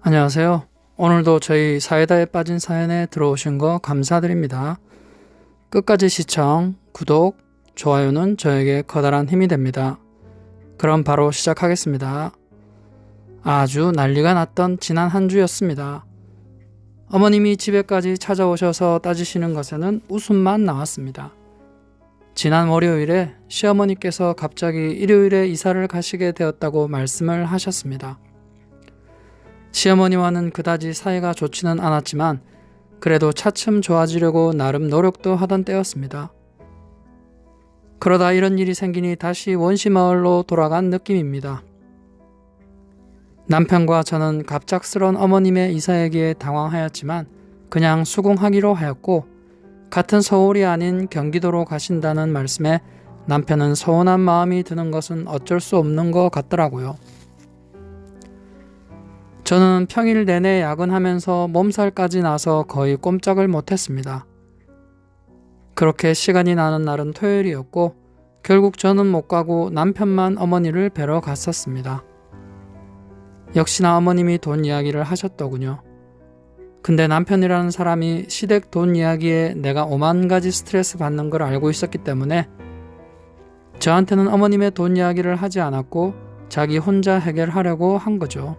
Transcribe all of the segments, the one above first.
안녕하세요. 오늘도 저희 사이다에 빠진 사연에 들어오신 거 감사드립니다. 끝까지 시청, 구독, 좋아요는 저에게 커다란 힘이 됩니다. 그럼 바로 시작하겠습니다. 아주 난리가 났던 지난 한 주였습니다. 어머님이 집에까지 찾아오셔서 따지시는 것에는 웃음만 나왔습니다. 지난 월요일에 시어머니께서 갑자기 일요일에 이사를 가시게 되었다고 말씀을 하셨습니다. 시어머니와는 그다지 사이가 좋지는 않았지만 그래도 차츰 좋아지려고 나름 노력도 하던 때였습니다. 그러다 이런 일이 생기니 다시 원시마을로 돌아간 느낌입니다. 남편과 저는 갑작스런 어머님의 이사 얘기에 당황하였지만 그냥 수긍하기로 하였고, 같은 서울이 아닌 경기도로 가신다는 말씀에 남편은 서운한 마음이 드는 것은 어쩔 수 없는 것 같더라고요. 저는 평일 내내 야근하면서 몸살까지 나서 거의 꼼짝을 못했습니다. 그렇게 시간이 나는 날은 토요일이었고 결국 저는 못 가고 남편만 어머니를 뵈러 갔었습니다. 역시나 어머님이 돈 이야기를 하셨더군요. 근데 남편이라는 사람이 시댁 돈 이야기에 내가 오만 가지 스트레스 받는 걸 알고 있었기 때문에 저한테는 어머님의 돈 이야기를 하지 않았고 자기 혼자 해결하려고 한 거죠.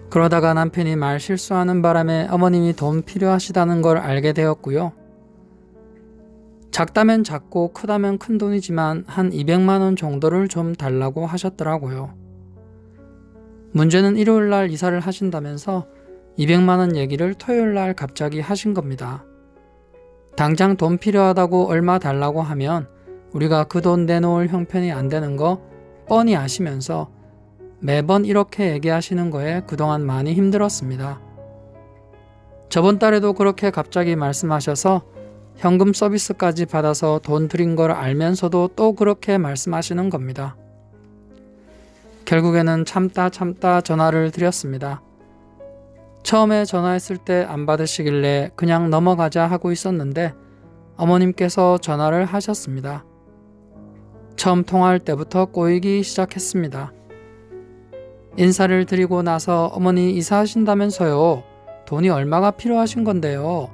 그러다가 남편이 말 실수하는 바람에 어머님이 돈 필요하시다는 걸 알게 되었고요. 작다면 작고 크다면 큰 돈이지만 한 200만 원 정도를 좀 달라고 하셨더라고요. 문제는 일요일 날 이사를 하신다면서 200만 원 얘기를 토요일 날 갑자기 하신 겁니다. 당장 돈 필요하다고 얼마 달라고 하면 우리가 그 돈 내놓을 형편이 안 되는 거 뻔히 아시면서 매번 이렇게 얘기하시는 거에 그동안 많이 힘들었습니다. 저번 달에도 그렇게 갑자기 말씀하셔서 현금 서비스까지 받아서 돈 드린 걸 알면서도 또 그렇게 말씀하시는 겁니다. 결국에는 참다 전화를 드렸습니다. 처음에 전화했을 때 안 받으시길래 그냥 넘어가자 하고 있었는데 어머님께서 전화를 하셨습니다. 처음 통화할 때부터 꼬이기 시작했습니다. 인사를 드리고 나서 어머니 이사하신다면서요. 돈이 얼마가 필요하신 건데요.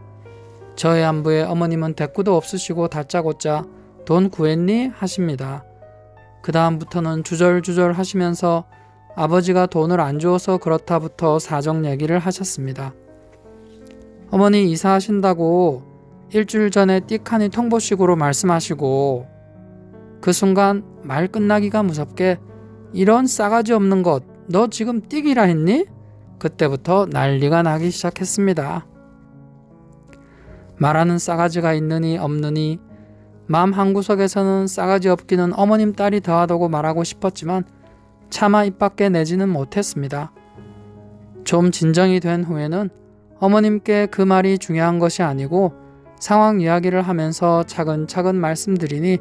저의 안부에 어머님은 대꾸도 없으시고 다짜고짜 돈 구했니? 하십니다. 그 다음부터는 주절주절 하시면서 아버지가 돈을 안 주어서 그렇다부터 사정 얘기를 하셨습니다. 어머니 이사하신다고 일주일 전에 띡하니 통보식으로 말씀하시고 그 순간 말 끝나기가 무섭게 이런 싸가지 없는 것 너 지금 띡이라 했니? 그때부터 난리가 나기 시작했습니다. 말하는 싸가지가 있느니 없느니 마음 한구석에서는 싸가지 없기는 어머님 딸이 더하다고 말하고 싶었지만 차마 입 밖에 내지는 못했습니다. 좀 진정이 된 후에는 어머님께 그 말이 중요한 것이 아니고 상황 이야기를 하면서 차근차근 말씀드리니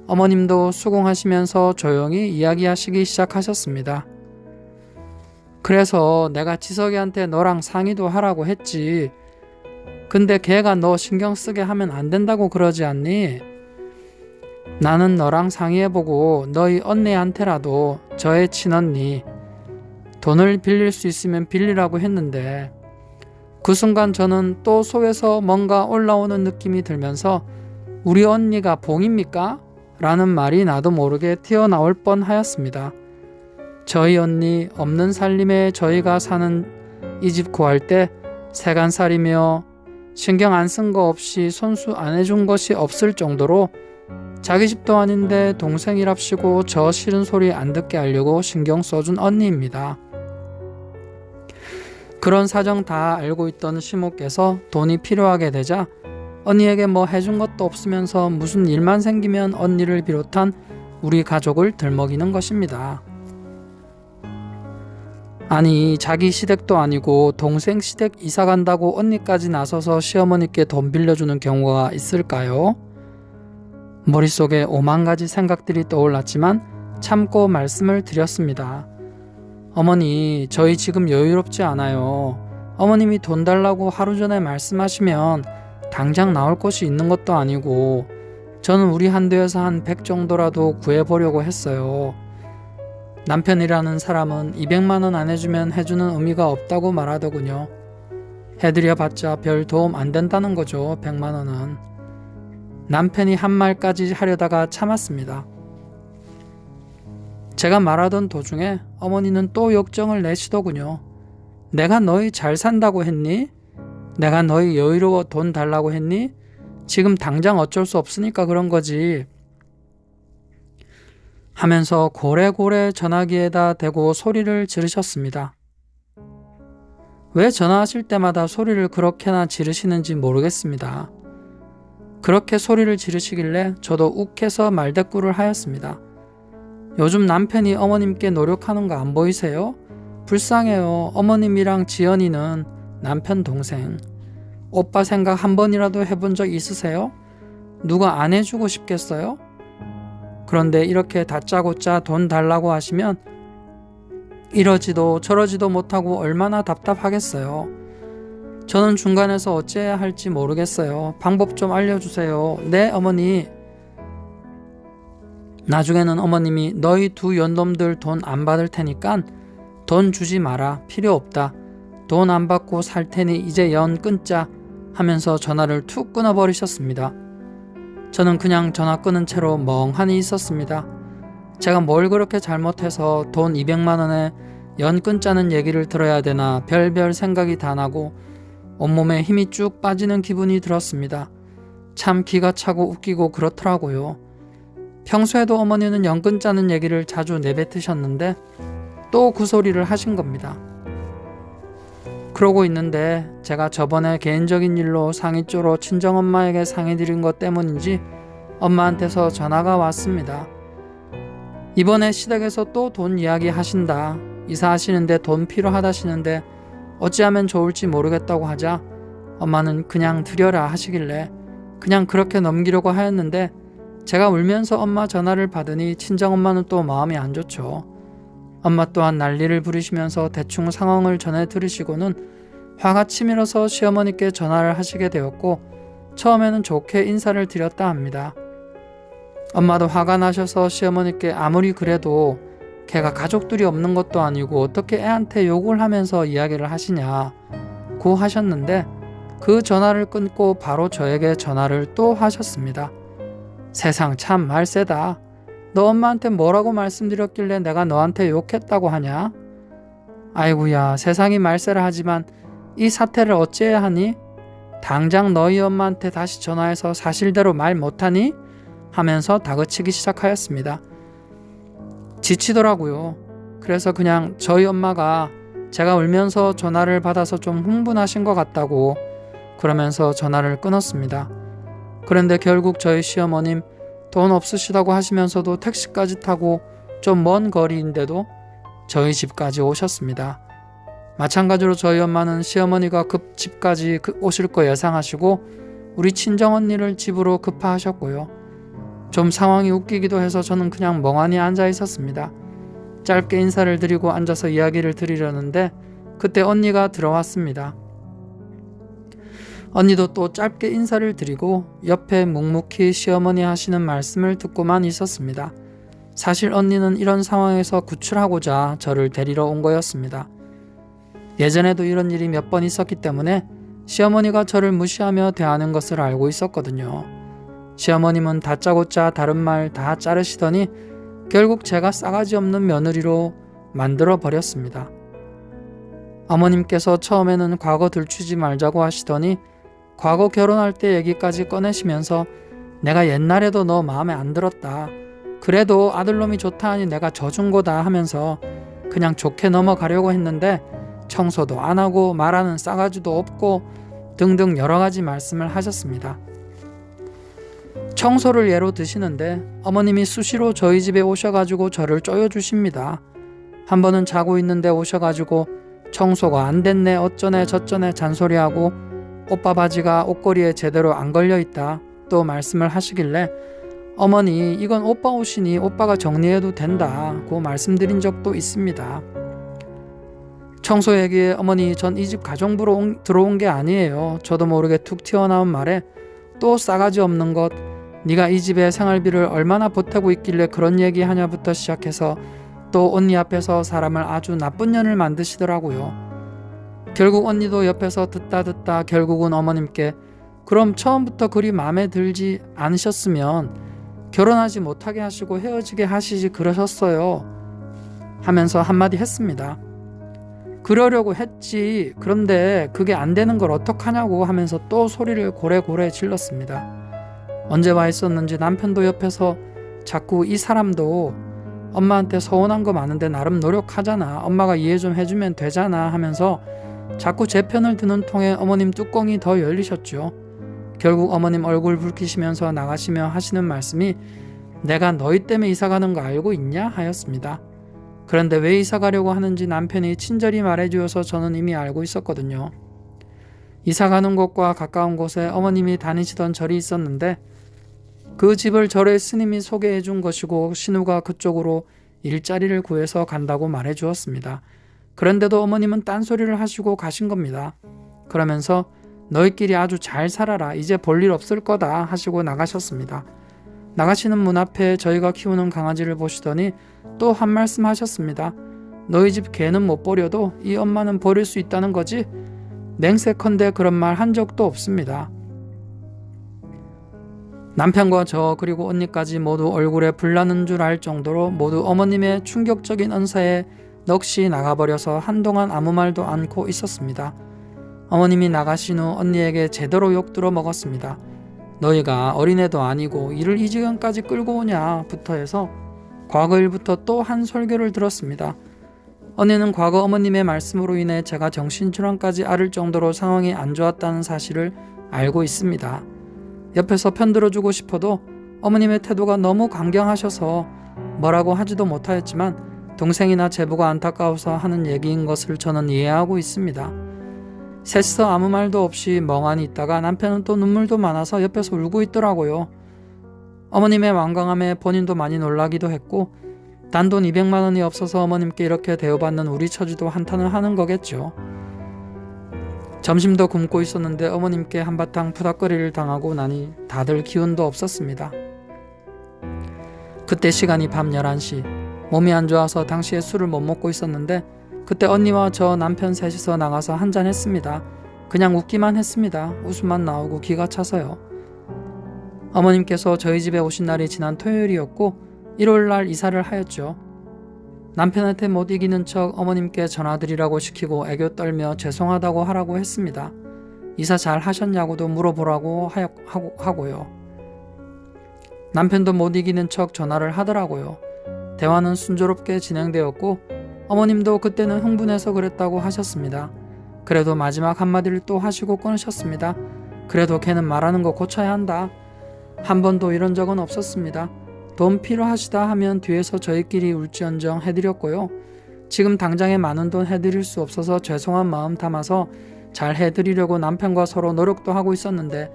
어머님도 수긍하시면서 조용히 이야기하시기 시작하셨습니다. 그래서 내가 지석이한테 너랑 상의도 하라고 했지. 근데 걔가 너 신경 쓰게 하면 안 된다고 그러지 않니? 나는 너랑 상의해보고 너희 언니한테라도 저의 친언니 돈을 빌릴 수 있으면 빌리라고 했는데 그 순간 저는 또 속에서 뭔가 올라오는 느낌이 들면서 우리 언니가 봉입니까? 라는 말이 나도 모르게 튀어나올 뻔하였습니다. 저희 언니 없는 살림에 저희가 사는 이 집 구할 때 세간살이며 신경 안 쓴 거 없이 손수 안 해준 것이 없을 정도로 자기 집도 아닌데 동생이랍시고 저 싫은 소리 안 듣게 하려고 신경 써준 언니입니다. 그런 사정 다 알고 있던 시모께서 돈이 필요하게 되자 언니에게 뭐 해준 것도 없으면서 무슨 일만 생기면 언니를 비롯한 우리 가족을 들먹이는 것입니다. 아니 자기 시댁도 아니고 동생 시댁 이사 간다고 언니까지 나서서 시어머니께 돈 빌려주는 경우가 있을까요? 머릿속에 오만 가지 생각들이 떠올랐지만 참고 말씀을 드렸습니다. 어머니 저희 지금 여유롭지 않아요. 어머님이 돈 달라고 하루 전에 말씀하시면 당장 나올 곳이 있는 것도 아니고 저는 우리 한도에서 한 100 정도라도 구해보려고 했어요. 남편이라는 사람은 200만 원 안 해주면 해주는 의미가 없다고 말하더군요. 해드려봤자 별 도움 안 된다는 거죠. 100만 원은. 남편이 한 말까지 하려다가 참았습니다. 제가 말하던 도중에 어머니는 또 역정을 내시더군요. 내가 너희 잘 산다고 했니? 내가 너희 여유로워 돈 달라고 했니? 지금 당장 어쩔 수 없으니까 그런 거지. 하면서 고래고래 전화기에다 대고 소리를 지르셨습니다. 왜 전화하실 때마다 소리를 그렇게나 지르시는지 모르겠습니다. 그렇게 소리를 지르시길래 저도 욱해서 말대꾸를 하였습니다. 요즘 남편이 어머님께 노력하는 거 안 보이세요? 불쌍해요. 어머님이랑 지연이는 남편 동생. 오빠 생각 한 번이라도 해본 적 있으세요? 누가 안 해주고 싶겠어요? 그런데 이렇게 다짜고짜 돈 달라고 하시면 이러지도 저러지도 못하고 얼마나 답답하겠어요. 저는 중간에서 어찌해야 할지 모르겠어요. 방법 좀 알려주세요. 네, 어머니. 나중에는 어머님이 너희 두 연놈들 돈 안 받을 테니까 돈 주지 마라. 필요 없다. 돈 안 받고 살 테니 이제 연 끊자 하면서 전화를 툭 끊어버리셨습니다. 저는 그냥 전화 끊은 채로 멍하니 있었습니다. 제가 뭘 그렇게 잘못해서 돈 200만 원에 연 끊자는 얘기를 들어야 되나 별별 생각이 다 나고 온몸에 힘이 쭉 빠지는 기분이 들었습니다. 참 기가 차고 웃기고 그렇더라고요. 평소에도 어머니는 연 끊자는 얘기를 자주 내뱉으셨는데 또 그 소리를 하신 겁니다. 그러고 있는데 제가 저번에 개인적인 일로 상의조로 친정엄마에게 상의드린 것 때문인지 엄마한테서 전화가 왔습니다. 이번에 시댁에서 또 돈 이야기 하신다. 이사하시는데 돈 필요하다시는데 어찌하면 좋을지 모르겠다고 하자 엄마는 그냥 드려라 하시길래 그냥 그렇게 넘기려고 하였는데 제가 울면서 엄마 전화를 받으니 친정엄마는 또 마음이 안 좋죠. 엄마 또한 난리를 부리시면서 대충 상황을 전해 들으시고는 화가 치밀어서 시어머니께 전화를 하시게 되었고 처음에는 좋게 인사를 드렸다 합니다. 엄마도 화가 나셔서 시어머니께 아무리 그래도 걔가 가족들이 없는 것도 아니고 어떻게 애한테 욕을 하면서 이야기를 하시냐고 하셨는데 그 전화를 끊고 바로 저에게 전화를 또 하셨습니다. 세상 참 말세다. 너 엄마한테 뭐라고 말씀드렸길래 내가 너한테 욕했다고 하냐? 아이고야, 세상이 말세라 하지만 이 사태를 어찌해야 하니? 당장 너희 엄마한테 다시 전화해서 사실대로 말 못하니? 하면서 다그치기 시작하였습니다. 지치더라고요. 그래서 그냥 저희 엄마가 제가 울면서 전화를 받아서 좀 흥분하신 것 같다고 그러면서 전화를 끊었습니다. 그런데 결국 저희 시어머님 돈 없으시다고 하시면서도 택시까지 타고 좀 먼 거리인데도 저희 집까지 오셨습니다. 마찬가지로 저희 엄마는 시어머니가 급 집까지 오실 거 예상하시고 우리 친정언니를 집으로 급파하셨고요. 좀 상황이 웃기기도 해서 저는 그냥 멍하니 앉아 있었습니다. 짧게 인사를 드리고 앉아서 이야기를 드리려는데 그때 언니가 들어왔습니다. 언니도 또 짧게 인사를 드리고 옆에 묵묵히 시어머니 하시는 말씀을 듣고만 있었습니다. 사실 언니는 이런 상황에서 구출하고자 저를 데리러 온 거였습니다. 예전에도 이런 일이 몇 번 있었기 때문에 시어머니가 저를 무시하며 대하는 것을 알고 있었거든요. 시어머님은 다짜고짜 다른 말 다 자르시더니 결국 제가 싸가지 없는 며느리로 만들어 버렸습니다. 어머님께서 처음에는 과거 들추지 말자고 하시더니 과거 결혼할 때 얘기까지 꺼내시면서 내가 옛날에도 너 마음에 안 들었다. 그래도 아들놈이 좋다 하니 내가 져준 거다 하면서 그냥 좋게 넘어가려고 했는데 청소도 안 하고 말하는 싸가지도 없고 등등 여러 가지 말씀을 하셨습니다. 청소를 예로 드시는데 어머님이 수시로 저희 집에 오셔가지고 저를 쪼여주십니다. 한 번은 자고 있는데 오셔가지고 청소가 안 됐네 어쩌네 저쩌네 잔소리하고 오빠 바지가 옷걸이에 제대로 안 걸려있다 또 말씀을 하시길래 어머니 이건 오빠 옷이니 오빠가 정리해도 된다고 말씀드린 적도 있습니다. 청소 얘기에 어머니 전 이 집 가정부로 들어온 게 아니에요. 저도 모르게 툭 튀어나온 말에 또 싸가지 없는 것 네가 이 집에 생활비를 얼마나 보태고 있길래 그런 얘기하냐부터 시작해서 또 언니 앞에서 사람을 아주 나쁜 년을 만드시더라고요. 결국 언니도 옆에서 듣다 결국은 어머님께 그럼 처음부터 그리 마음에 들지 않으셨으면 결혼하지 못하게 하시고 헤어지게 하시지 그러셨어요 하면서 한마디 했습니다. 그러려고 했지. 그런데 그게 안 되는 걸 어떡하냐고 하면서 또 소리를 고래고래 질렀습니다. 언제 와 있었는지 남편도 옆에서 자꾸 이 사람도 엄마한테 서운한 거 많은데 나름 노력하잖아. 엄마가 이해 좀 해주면 되잖아 하면서 자꾸 제 편을 드는 통에 어머님 뚜껑이 더 열리셨죠. 결국 어머님 얼굴 붉히시면서 나가시며 하시는 말씀이 내가 너희 때문에 이사 가는 거 알고 있냐 하였습니다. 그런데 왜 이사 가려고 하는지 남편이 친절히 말해주어서 저는 이미 알고 있었거든요. 이사 가는 곳과 가까운 곳에 어머님이 다니시던 절이 있었는데 그 집을 절의 스님이 소개해 준 것이고 신우가 그쪽으로 일자리를 구해서 간다고 말해 주었습니다. 그런데도 어머님은 딴소리를 하시고 가신 겁니다. 그러면서 너희끼리 아주 잘 살아라. 이제 볼 일 없을 거다 하시고 나가셨습니다. 나가시는 문 앞에 저희가 키우는 강아지를 보시더니 또 한 말씀 하셨습니다. 너희 집 개는 못 버려도 이 엄마는 버릴 수 있다는 거지? 맹세컨대 그런 말 한 적도 없습니다. 남편과 저 그리고 언니까지 모두 얼굴에 불나는 줄 알 정도로 모두 어머님의 충격적인 언사에 넋이 나가버려서 한동안 아무 말도 않고 있었습니다. 어머님이 나가신 후 언니에게 제대로 욕 들어 먹었습니다. 너희가 어린애도 아니고 이를 이 지경까지 끌고 오냐 부터 해서 과거 일부터 또 한 설교를 들었습니다. 언니는 과거 어머님의 말씀으로 인해 제가 정신질환까지 앓을 정도로 상황이 안 좋았다는 사실을 알고 있습니다. 옆에서 편들어주고 싶어도 어머님의 태도가 너무 강경하셔서 뭐라고 하지도 못하였지만 동생이나 제부가 안타까워서 하는 얘기인 것을 저는 이해하고 있습니다. 셋이서 아무 말도 없이 멍하니 있다가 남편은 또 눈물도 많아서 옆에서 울고 있더라고요. 어머님의 완강함에 본인도 많이 놀라기도 했고 단돈 200만 원이 없어서 어머님께 이렇게 대우받는 우리 처지도 한탄을 하는 거겠죠. 점심도 굶고 있었는데 어머님께 한바탕 푸닥거리를 당하고 나니 다들 기운도 없었습니다. 그때 시간이 밤 11시. 몸이 안 좋아서 당시에 술을 못 먹고 있었는데 그때 언니와 저 남편 셋이서 나가서 한잔 했습니다. 그냥 웃기만 했습니다. 웃음만 나오고 기가 차서요. 어머님께서 저희 집에 오신 날이 지난 토요일이었고 일요일날 이사를 하였죠. 남편한테 못 이기는 척 어머님께 전화드리라고 시키고 애교 떨며 죄송하다고 하라고 했습니다. 이사 잘 하셨냐고도 물어보라고 하고요. 남편도 못 이기는 척 전화를 하더라고요. 대화는 순조롭게 진행되었고 어머님도 그때는 흥분해서 그랬다고 하셨습니다. 그래도 마지막 한마디를 또 하시고 끊으셨습니다. 그래도 걔는 말하는 거 고쳐야 한다. 한 번도 이런 적은 없었습니다. 돈 필요하시다 하면 뒤에서 저희끼리 울지언정 해드렸고요. 지금 당장에 많은 돈 해드릴 수 없어서 죄송한 마음 담아서 잘 해드리려고 남편과 서로 노력도 하고 있었는데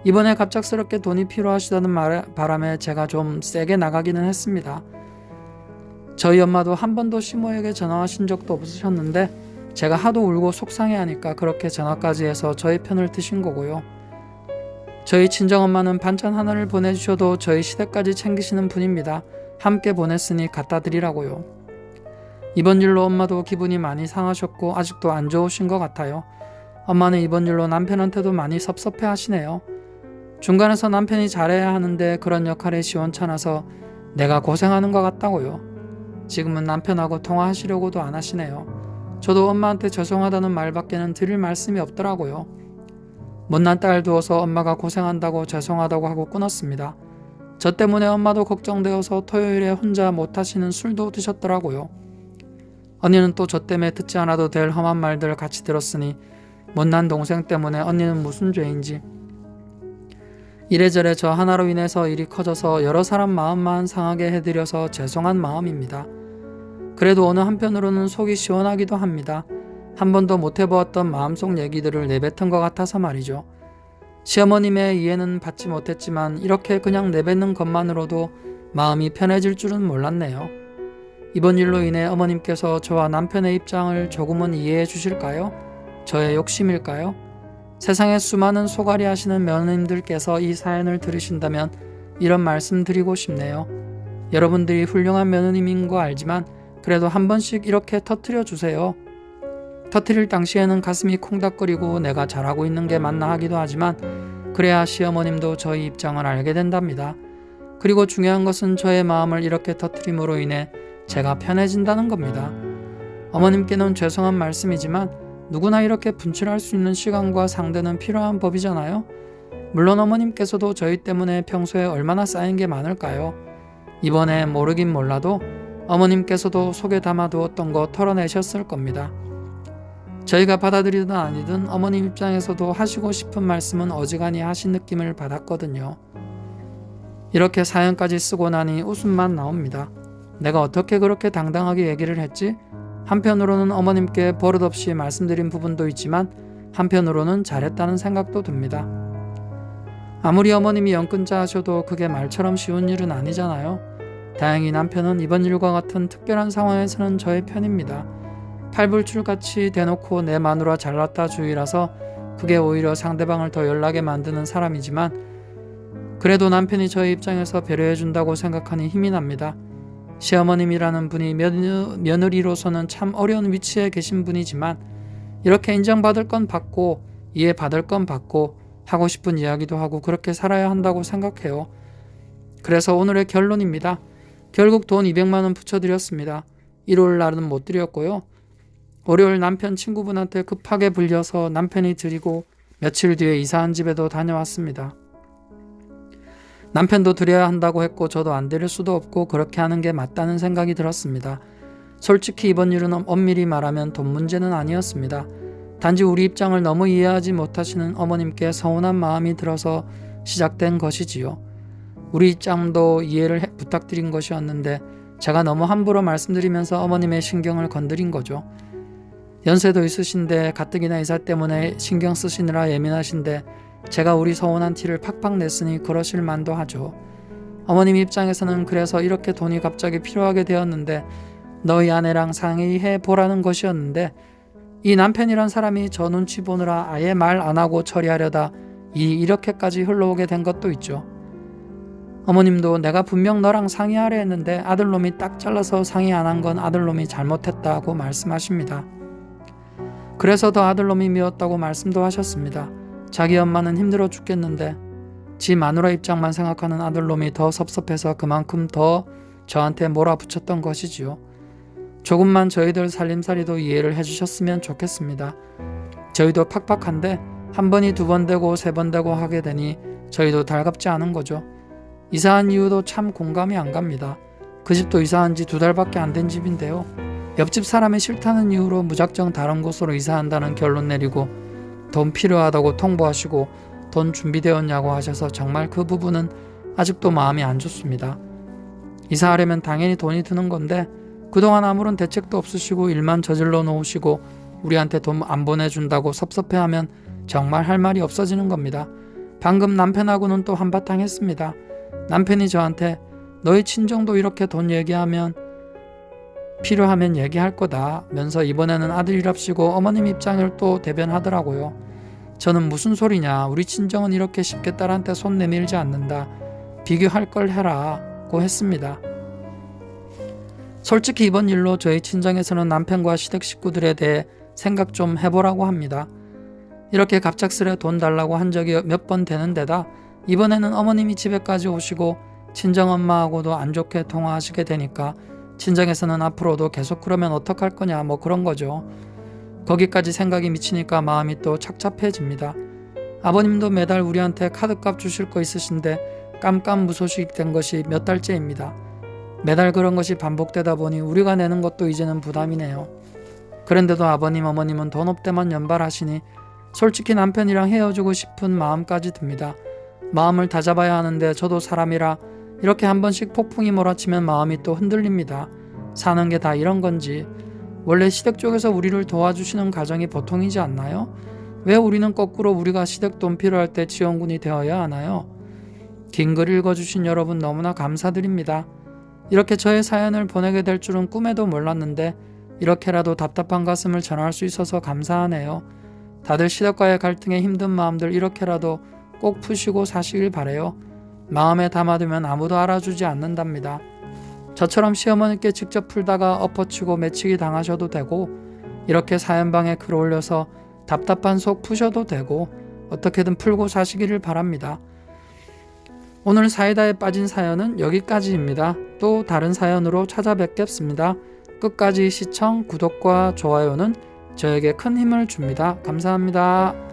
이번에 갑작스럽게 돈이 필요하시다는 바람에 제가 좀 세게 나가기는 했습니다. 저희 엄마도 한 번도 시모에게 전화하신 적도 없으셨는데 제가 하도 울고 속상해하니까 그렇게 전화까지 해서 저희 편을 드신 거고요. 저희 친정엄마는 반찬 하나를 보내주셔도 저희 시댁까지 챙기시는 분입니다. 함께 보냈으니 갖다 드리라고요. 이번 일로 엄마도 기분이 많이 상하셨고 아직도 안 좋으신 것 같아요. 엄마는 이번 일로 남편한테도 많이 섭섭해 하시네요. 중간에서 남편이 잘해야 하는데 그런 역할에 시원찮아서 내가 고생하는 것 같다고요. 지금은 남편하고 통화하시려고도 안 하시네요. 저도 엄마한테 죄송하다는 말밖에는 드릴 말씀이 없더라고요. 못난 딸 두어서 엄마가 고생한다고 죄송하다고 하고 끊었습니다. 저 때문에 엄마도 걱정되어서 토요일에 혼자 못하시는 술도 드셨더라고요. 언니는 또 저 때문에 듣지 않아도 될 험한 말들을 같이 들었으니 못난 동생 때문에 언니는 무슨 죄인지 이래저래 저 하나로 인해서 일이 커져서 여러 사람 마음만 상하게 해드려서 죄송한 마음입니다. 그래도 어느 한편으로는 속이 시원하기도 합니다. 한 번도 못해보았던 마음속 얘기들을 내뱉은 것 같아서 말이죠. 시어머님의 이해는 받지 못했지만 이렇게 그냥 내뱉는 것만으로도 마음이 편해질 줄은 몰랐네요. 이번 일로 인해 어머님께서 저와 남편의 입장을 조금은 이해해 주실까요? 저의 욕심일까요? 세상에 수많은 소갈이 하시는 며느님들께서 이 사연을 들으신다면 이런 말씀 드리고 싶네요. 여러분들이 훌륭한 며느님인 거 알지만 그래도 한 번씩 이렇게 터트려 주세요. 터트릴 당시에는 가슴이 콩닥거리고 내가 잘하고 있는 게 맞나 하기도 하지만 그래야 시어머님도 저희 입장을 알게 된답니다. 그리고 중요한 것은 저의 마음을 이렇게 터트림으로 인해 제가 편해진다는 겁니다. 어머님께는 죄송한 말씀이지만 누구나 이렇게 분출할 수 있는 시간과 상대는 필요한 법이잖아요. 물론 어머님께서도 저희 때문에 평소에 얼마나 쌓인 게 많을까요? 이번에 모르긴 몰라도 어머님께서도 속에 담아두었던 거 털어내셨을 겁니다. 저희가 받아들이든 아니든 어머님 입장에서도 하시고 싶은 말씀은 어지간히 하신 느낌을 받았거든요. 이렇게 사연까지 쓰고 나니 웃음만 나옵니다. 내가 어떻게 그렇게 당당하게 얘기를 했지? 한편으로는 어머님께 버릇없이 말씀드린 부분도 있지만 한편으로는 잘했다는 생각도 듭니다. 아무리 어머님이 연근자 하셔도 그게 말처럼 쉬운 일은 아니잖아요. 다행히 남편은 이번 일과 같은 특별한 상황에서는 저의 편입니다. 팔불출같이 대놓고 내 마누라 잘났다 주의라서 그게 오히려 상대방을 더 열나게 만드는 사람이지만 그래도 남편이 저의 입장에서 배려해준다고 생각하니 힘이 납니다. 시어머님이라는 분이 며느리로서는 참 어려운 위치에 계신 분이지만 이렇게 인정받을 건 받고 이해받을 건 받고 하고 싶은 이야기도 하고 그렇게 살아야 한다고 생각해요. 그래서 오늘의 결론입니다. 결국 돈 200만 원 붙여드렸습니다. 일요일 날은 못 드렸고요. 월요일 남편 친구분한테 급하게 불려서 남편이 드리고 며칠 뒤에 이사한 집에도 다녀왔습니다. 남편도 드려야 한다고 했고 저도 안 드릴 수도 없고 그렇게 하는 게 맞다는 생각이 들었습니다. 솔직히 이번 일은 엄밀히 말하면 돈 문제는 아니었습니다. 단지 우리 입장을 너무 이해하지 못하시는 어머님께 서운한 마음이 들어서 시작된 것이지요. 우리 입장도 이해를 부탁드린 것이었는데 제가 너무 함부로 말씀드리면서 어머님의 신경을 건드린 거죠. 연세도 있으신데 가뜩이나 이사 때문에 신경 쓰시느라 예민하신데 제가 우리 서운한 티를 팍팍 냈으니 그러실 만도 하죠. 어머님 입장에서는 그래서 이렇게 돈이 갑자기 필요하게 되었는데 너희 아내랑 상의해 보라는 것이었는데 이 남편이란 사람이 저 눈치 보느라 아예 말 안 하고 처리하려다 이렇게까지 흘러오게 된 것도 있죠. 어머님도 내가 분명 너랑 상의하려 했는데 아들놈이 딱 잘라서 상의 안 한 건 아들놈이 잘못했다고 말씀하십니다. 그래서 더 아들놈이 미웠다고 말씀도 하셨습니다. 자기 엄마는 힘들어 죽겠는데 지 마누라 입장만 생각하는 아들놈이 더 섭섭해서 그만큼 더 저한테 몰아붙였던 것이지요. 조금만 저희들 살림살이도 이해를 해주셨으면 좋겠습니다. 저희도 팍팍한데 한 번이 두 번 되고 세 번 되고 하게 되니 저희도 달갑지 않은 거죠. 이사한 이유도 참 공감이 안 갑니다. 그 집도 이사한 지 2달밖에 안 된 집인데요. 옆집 사람이 싫다는 이유로 무작정 다른 곳으로 이사한다는 결론 내리고 돈 필요하다고 통보하시고 돈 준비되었냐고 하셔서 정말 그 부분은 아직도 마음이 안 좋습니다. 이사하려면 당연히 돈이 드는 건데 그동안 아무런 대책도 없으시고 일만 저질러 놓으시고 우리한테 돈 안 보내준다고 섭섭해하면 정말 할 말이 없어지는 겁니다. 방금 남편하고는 또 한바탕 했습니다. 남편이 저한테 너희 친정도 이렇게 돈 얘기하면 필요하면 얘기할 거다 면서 이번에는 아들이랍시고 어머님 입장을 또 대변하더라고요. 저는 무슨 소리냐, 우리 친정은 이렇게 쉽게 딸한테 손 내밀지 않는다, 비교할 걸 해라고 했습니다. 솔직히 이번 일로 저희 친정에서는 남편과 시댁 식구들에 대해 생각 좀 해보라고 합니다. 이렇게 갑작스레 돈 달라고 한 적이 몇 번 되는 데다 이번에는 어머님이 집에까지 오시고 친정엄마하고도 안 좋게 통화하시게 되니까 친정에서는 앞으로도 계속 그러면 어떡할 거냐 뭐 그런 거죠. 거기까지 생각이 미치니까 마음이 또 착잡해집니다. 아버님도 매달 우리한테 카드값 주실 거 있으신데 깜깜무소식 된 것이 몇 달째입니다. 매달 그런 것이 반복되다 보니 우리가 내는 것도 이제는 부담이네요. 그런데도 아버님 어머님은 돈 없대만 연발하시니 솔직히 남편이랑 헤어지고 싶은 마음까지 듭니다. 마음을 다잡아야 하는데 저도 사람이라 이렇게 한 번씩 폭풍이 몰아치면 마음이 또 흔들립니다. 사는 게 다 이런 건지. 원래 시댁 쪽에서 우리를 도와주시는 가정이 보통이지 않나요? 왜 우리는 거꾸로 우리가 시댁 돈 필요할 때 지원군이 되어야 하나요? 긴 글 읽어주신 여러분 너무나 감사드립니다. 이렇게 저의 사연을 보내게 될 줄은 꿈에도 몰랐는데 이렇게라도 답답한 가슴을 전할 수 있어서 감사하네요. 다들 시댁과의 갈등에 힘든 마음들 이렇게라도 꼭 푸시고 사시길 바래요. 마음에 담아두면 아무도 알아주지 않는답니다. 저처럼 시어머니께 직접 풀다가 엎어치고 매치기 당하셔도 되고, 이렇게 사연방에 글 올려서 답답한 속 푸셔도 되고, 어떻게든 풀고 사시기를 바랍니다. 오늘 사이다에 빠진 사연은 여기까지입니다. 또 다른 사연으로 찾아뵙겠습니다. 끝까지 시청, 구독과 좋아요는 저에게 큰 힘을 줍니다. 감사합니다.